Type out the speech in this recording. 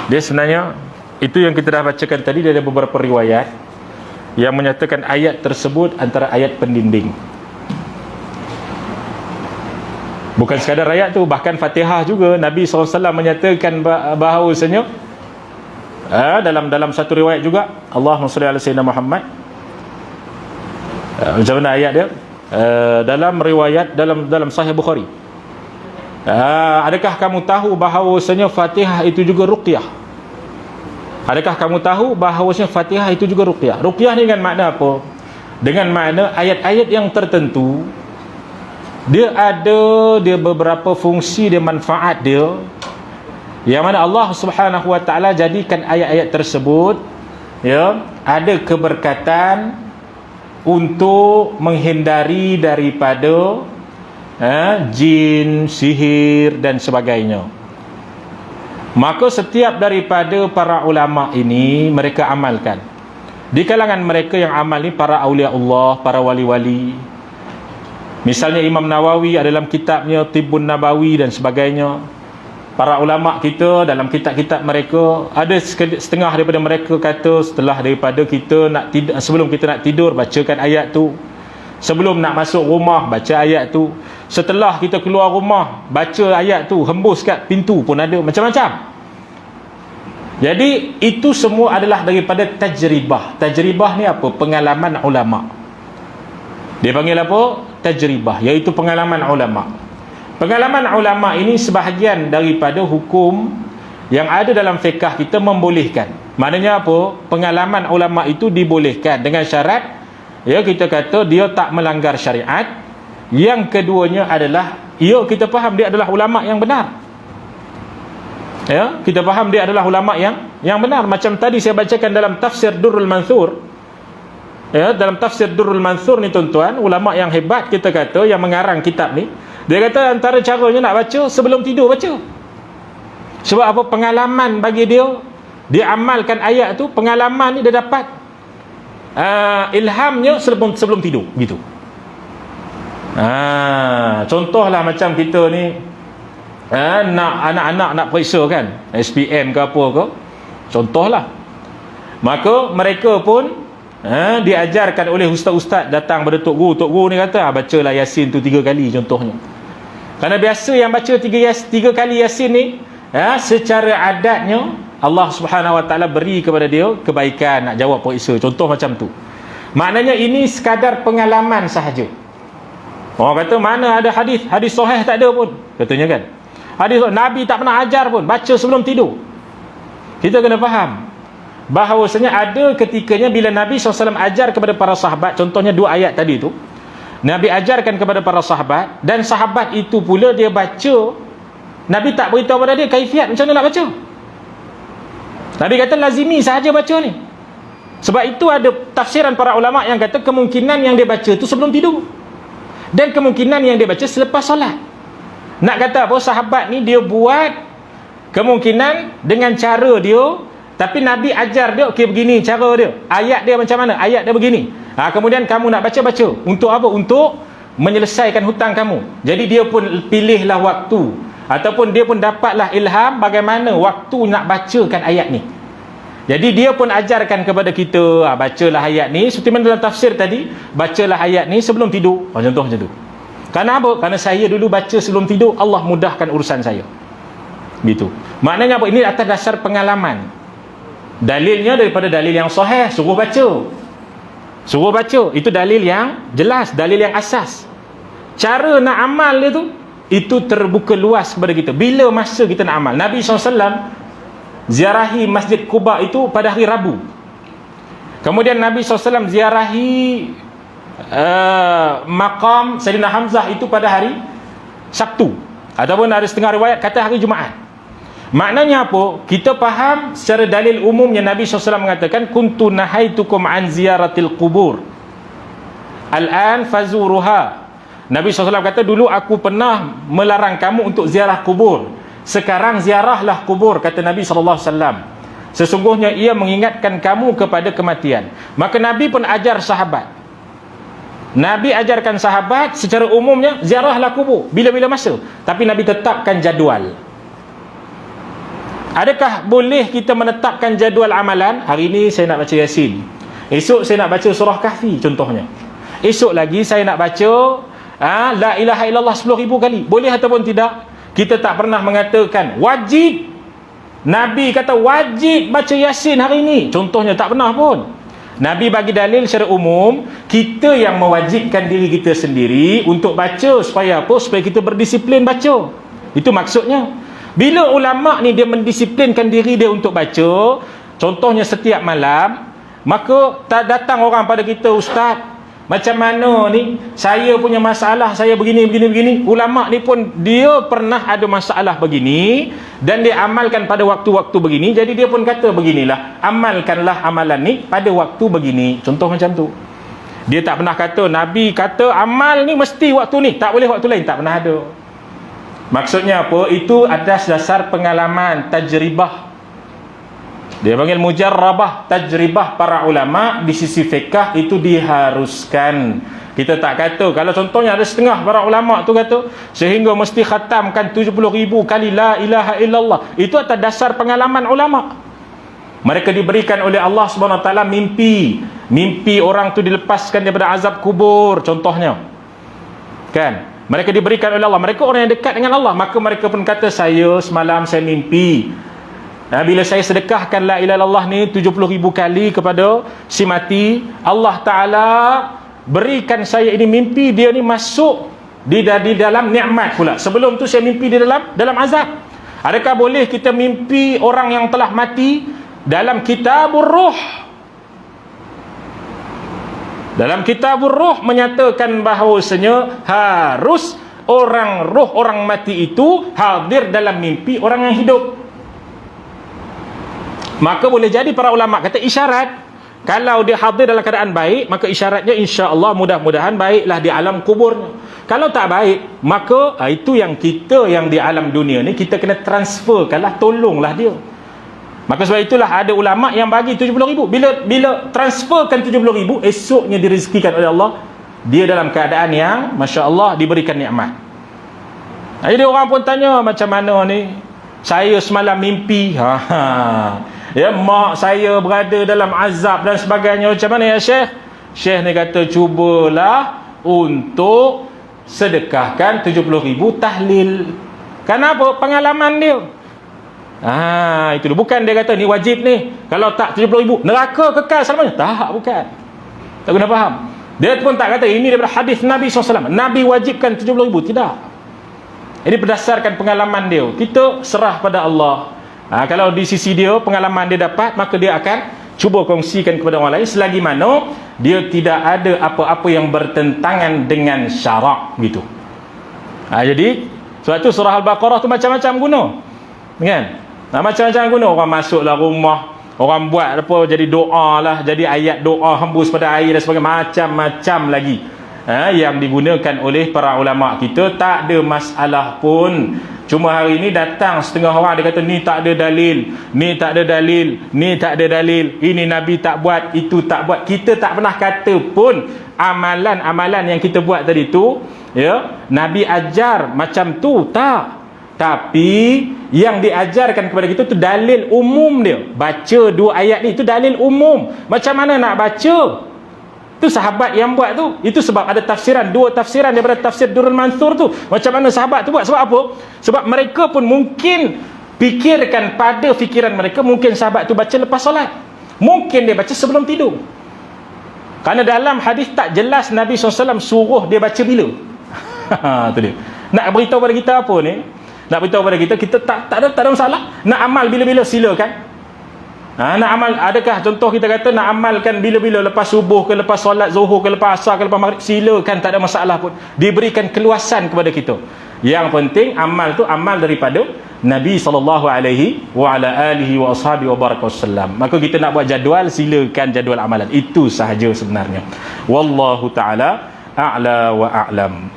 Dia sebenarnya itu yang kita dah bacakan tadi. Dia ada beberapa riwayat yang menyatakan ayat tersebut antara ayat pendinding. Bukan sekadar ayat tu, bahkan Fatihah juga Nabi SAW menyatakan bahawasanya dalam satu riwayat juga, Allahumma salli ala sayyidina Muhammad. Macam mana ayat dia? Dalam riwayat dalam Sahih Bukhari. Adakah kamu tahu bahawasanya Fatihah itu juga ruqyah? Adakah kamu tahu bahawasanya Fatihah itu juga ruqyah? Ruqyah ni dengan makna apa? Dengan makna ayat-ayat yang tertentu dia ada beberapa fungsi, dia manfaat dia, yang mana Allah Subhanahu Wa Taala jadikan ayat-ayat tersebut ada keberkatan untuk menghindari daripada jin, sihir dan sebagainya. Maka setiap daripada para ulama ini mereka amalkan. Di kalangan mereka yang amal ni para awliya Allah, para wali-wali. Misalnya Imam Nawawi dalam kitabnya Tibbun Nabawi dan sebagainya. Para ulama kita dalam kitab-kitab mereka, ada setengah daripada mereka kata setelah daripada kita nak tidur, sebelum kita nak tidur bacakan ayat tu. Sebelum nak masuk rumah baca ayat tu. Setelah kita keluar rumah baca ayat tu, hembus kat pintu pun ada, macam-macam. Jadi itu semua adalah daripada tajribah. Tajribah ni apa? Pengalaman ulama. Dia panggil apa? Tajribah, iaitu pengalaman ulama. Pengalaman ulama ini sebahagian daripada hukum yang ada dalam fiqh kita membolehkan. Maknanya apa? Pengalaman ulama itu dibolehkan dengan syarat kita kata dia tak melanggar syariat. Yang keduanya adalah kita faham dia adalah ulama yang benar. Kita faham dia adalah ulama yang benar. Macam tadi saya bacakan dalam tafsir Durrul Mansur. Dalam tafsir Durrul Mansur ni tuan-tuan, ulama yang hebat kita kata yang mengarang kitab ni, dia kata antara caranya nak baca sebelum tidur baca. Sebab apa? Pengalaman bagi dia amalkan ayat tu, pengalaman ni dia dapat ilhamnya sebelum tidur gitu. Contohlah macam kita ni nak anak-anak nak periksa kan, SPM ke apa ke, contohlah. Maka mereka pun diajarkan oleh ustaz-ustaz datang pada tok guru ni kata bacalah Yasin tu 3 kali contohnya. Kerana biasa yang baca 3 kali Yasin ni secara adatnya Allah Subhanahu Wa Taala beri kepada dia kebaikan nak jawab periksa, contoh macam tu. Maknanya ini sekadar pengalaman sahaja. Orang kata mana ada hadis sahih, tak ada pun katanya kan. Hadis Nabi tak pernah ajar pun baca sebelum tidur. Kita kena faham bahawasanya ada ketikanya bila Nabi SAW ajar kepada para sahabat, contohnya 2 ayat tadi tu, Nabi ajarkan kepada para sahabat, dan sahabat itu pula dia baca, Nabi tak beritahu pada dia kaifiat macam mana nak baca. Nabi kata lazimi sahaja baca ni. Sebab itu ada tafsiran para ulama yang kata kemungkinan yang dia baca tu sebelum tidur, dan kemungkinan yang dia baca selepas solat. Nak kata apa? Sahabat ni dia buat kemungkinan dengan cara dia, tapi Nabi ajar dia, okey begini cara dia, ayat dia macam mana, ayat dia begini. Kemudian kamu nak baca. Untuk apa? Untuk menyelesaikan hutang kamu. Jadi dia pun pilihlah waktu, ataupun dia pun dapatlah ilham bagaimana waktu nak bacakan ayat ni. Jadi dia pun ajarkan kepada kita, bacalah ayat ni seperti mana dalam tafsir tadi, bacalah ayat ni sebelum tidur. Contoh macam tu. Kerana apa? Kerana saya dulu baca sebelum tidur, Allah mudahkan urusan saya. Gitu. Maknanya apa? Ini atas dasar pengalaman. Dalilnya daripada dalil yang sahih, suruh baca. Itu dalil yang jelas, dalil yang asas. Cara nak amal dia tu, itu terbuka luas kepada kita. Bila masa kita nak amal? Nabi SAW ziarahi Masjid Quba itu pada hari Rabu. Kemudian Nabi SAW ziarahi maqam Sayyidina Hamzah itu pada hari Sabtu, ataupun ada setengah riwayat kata hari Jumaat. Maknanya apa? Kita faham secara dalil umumnya Nabi SAW mengatakan kuntu nahaitukum an ziyaratil qubur al-an fazuruha. Nabi SAW kata dulu aku pernah melarang kamu untuk ziarah kubur, sekarang ziarahlah kubur, kata Nabi SAW. Sesungguhnya ia mengingatkan kamu kepada kematian. Maka Nabi pun ajar sahabat, Nabi ajarkan sahabat secara umumnya ziarahlah kubur bila-bila masa, tapi Nabi tetapkan jadual. Adakah boleh kita menetapkan jadual amalan? Hari ini saya nak baca Yasin, esok saya nak baca surah Kahfi contohnya, esok lagi saya nak baca la ilaha illallah 10,000 kali. Boleh ataupun tidak? Kita tak pernah mengatakan wajib. Nabi kata wajib baca Yasin hari ini contohnya, tak pernah pun. Nabi bagi dalil secara umum, kita yang mewajibkan diri kita sendiri untuk baca. Supaya apa? Supaya kita berdisiplin baca. Itu maksudnya. Bila ulama ni dia mendisiplinkan diri dia untuk baca, contohnya setiap malam, maka tak datang orang pada kita, ustaz, macam mana ni, saya punya masalah, saya begini. Ulama ni pun dia pernah ada masalah begini dan dia amalkan pada waktu-waktu begini, jadi dia pun kata beginilah, amalkanlah amalan ni pada waktu begini. Contoh macam tu. Dia tak pernah kata, Nabi kata amal ni mesti waktu ni, tak boleh waktu lain. Tak pernah ada. Maksudnya apa? Itu atas dasar pengalaman, tajribah. Dia panggil mujarrabah, tajribah para ulama. Di sisi fiqh itu diharuskan. Kita tak kata, kalau contohnya ada setengah para ulama tu kata sehingga mesti khatamkan 70,000 kali la ilaha illallah. Itu atas dasar pengalaman ulama. Mereka diberikan oleh Allah Subhanahu Wa Taala mimpi orang tu dilepaskan daripada azab kubur contohnya, kan? Mereka diberikan oleh Allah, mereka orang yang dekat dengan Allah. Maka mereka pun kata, saya semalam saya mimpi, bila saya sedekahkan la ilaha illallah ni 70,000 kali kepada si mati, Allah Ta'ala berikan saya ini mimpi, dia ni masuk di dalam nikmat pula. Sebelum tu saya mimpi di dalam azab. Adakah boleh kita mimpi orang yang telah mati? Dalam Kitabur Ruh, dalam Kitabur Ruh menyatakan bahawasanya harus orang mati itu hadir dalam mimpi orang yang hidup. Maka boleh jadi para ulama kata isyarat, kalau dia hadir dalam keadaan baik, maka isyaratnya insya-Allah mudah-mudahan baiklah di alam kuburnya. Kalau tak baik, maka itu yang kita yang di alam dunia ni kita kena transferkanlah, tolonglah dia. Maka sebab itulah ada ulama yang bagi 70,000. Bila transferkan 70,000, esoknya direzekikan oleh Allah, dia dalam keadaan yang masya-Allah diberikan nikmat. Jadi orang pun tanya, macam mana ni? Saya semalam mimpi, ya, mak saya berada dalam azab dan sebagainya. Macam mana ya Syekh? Syekh ni kata, cubalah untuk sedekahkan 70,000 tahlil. Kenapa? Pengalaman dia. Itu dia. Bukan dia kata ni wajib ni, kalau tak 70,000 neraka kekal selamanya. Tak, bukan. Tak guna faham. Dia pun tak kata ini daripada hadis Nabi SAW, Nabi wajibkan 70,000. Tidak. Ini berdasarkan pengalaman dia. Kita serah pada Allah. Kalau di sisi dia pengalaman dia dapat, maka dia akan cuba kongsikan kepada orang lain selagi mana dia tidak ada apa-apa yang bertentangan dengan syarak gitu. Jadi sebab tu surah Al-Baqarah tu macam-macam guna, kan? Macam-macam guna. Orang masuklah rumah, orang buat apa, jadi doa lah, jadi ayat doa hembus pada air dan sebagainya, macam-macam lagi yang digunakan oleh para ulama kita. Tak ada masalah pun. Cuma hari ini datang setengah orang, dia kata ni tak ada dalil, ni tak ada dalil, ni tak ada dalil, ini Nabi tak buat, itu tak buat. Kita tak pernah kata pun amalan-amalan yang kita buat tadi tu, ya, Nabi ajar macam tu, tak. Tapi yang diajarkan kepada kita tu dalil umum dia. Baca 2 ayat ni, itu dalil umum. Macam mana nak baca? Itu sahabat yang buat tu. Itu sebab ada tafsiran, 2 tafsiran daripada tafsir Durrul Mansur tu. Macam mana sahabat tu buat? Sebab apa? Sebab mereka pun mungkin fikirkan, pada fikiran mereka mungkin sahabat tu baca lepas solat, mungkin dia baca sebelum tidur. Kerana dalam hadis tak jelas Nabi SAW suruh dia baca bila. Tu dia. Nak beritahu pada kita apa ni? Nak beritahu pada kita tak ada masalah. Nak amal bila-bila silakan. Nak amal, adakah contoh kita kata nak amalkan bila-bila, lepas subuh ke, lepas solat zuhur ke, lepas asar ke, lepas maghrib, silakan, tak ada masalah pun. Diberikan keluasan kepada kita. Yang penting amal tu amal daripada Nabi SAW. Maka kita nak buat jadual, silakan jadual amalan. Itu sahaja sebenarnya. Wallahu ta'ala a'la wa a'lam.